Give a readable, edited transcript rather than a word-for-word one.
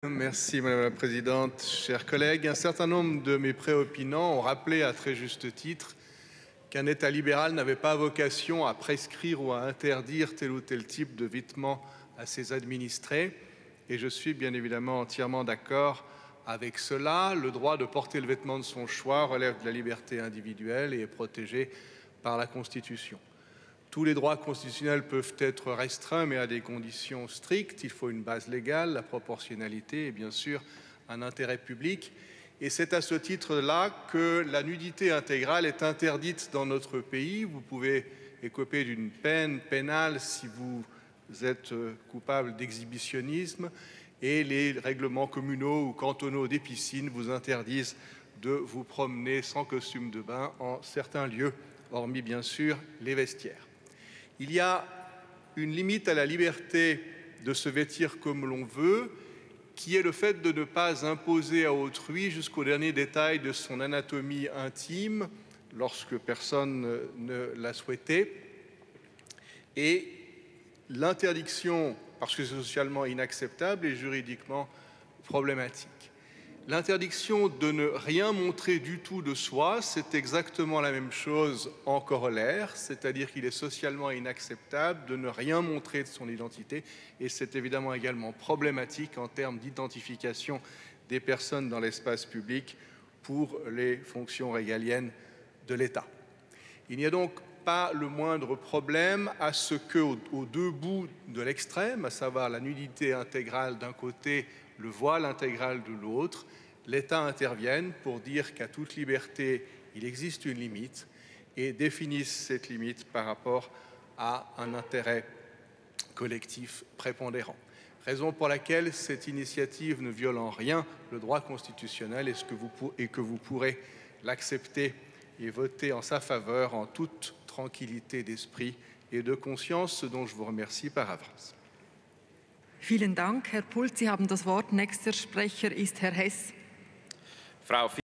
Merci Madame la Présidente. Chers collègues, un certain nombre de mes préopinants ont rappelé à très juste titre qu'un État libéral n'avait pas vocation à prescrire ou à interdire tel ou tel type de vêtements à ses administrés. Et je suis bien évidemment entièrement d'accord avec cela. Le droit de porter le vêtement de son choix relève de la liberté individuelle et est protégé par la Constitution. Tous les droits constitutionnels peuvent être restreints, mais à des conditions strictes. Il faut une base légale, la proportionnalité et bien sûr un intérêt public. Et c'est à ce titre-là que la nudité intégrale est interdite dans notre pays. Vous pouvez écoper d'une peine pénale si vous êtes coupable d'exhibitionnisme, et les règlements communaux ou cantonaux des piscines vous interdisent de vous promener sans costume de bain en certains lieux, hormis bien sûr les vestiaires. Il y a une limite à la liberté de se vêtir comme l'on veut, qui est le fait de ne pas imposer à autrui jusqu'au dernier détail de son anatomie intime, lorsque personne ne l'a souhaité, et l'interdiction, parce que c'est socialement inacceptable et juridiquement problématique. L'interdiction de ne rien montrer du tout de soi, c'est exactement la même chose en corollaire, c'est-à-dire qu'il est socialement inacceptable de ne rien montrer de son identité, et c'est évidemment également problématique en termes d'identification des personnes dans l'espace public pour les fonctions régaliennes de l'État. Il n'y a donc pas le moindre problème à ce que, aux deux bouts de l'extrême, à savoir la nudité intégrale d'un côté, le voile intégral de l'autre, l'État intervienne pour dire qu'à toute liberté, il existe une limite et définisse cette limite par rapport à un intérêt collectif prépondérant. Raison pour laquelle cette initiative ne viole en rien le droit constitutionnel et que vous pourrez l'accepter et voter en sa faveur en toute tranquillité d'esprit et de conscience, ce dont je vous remercie par avance. Vielen Dank, Herr Pult. Sie haben das Wort. Nächster Sprecher ist Herr Hess. Frau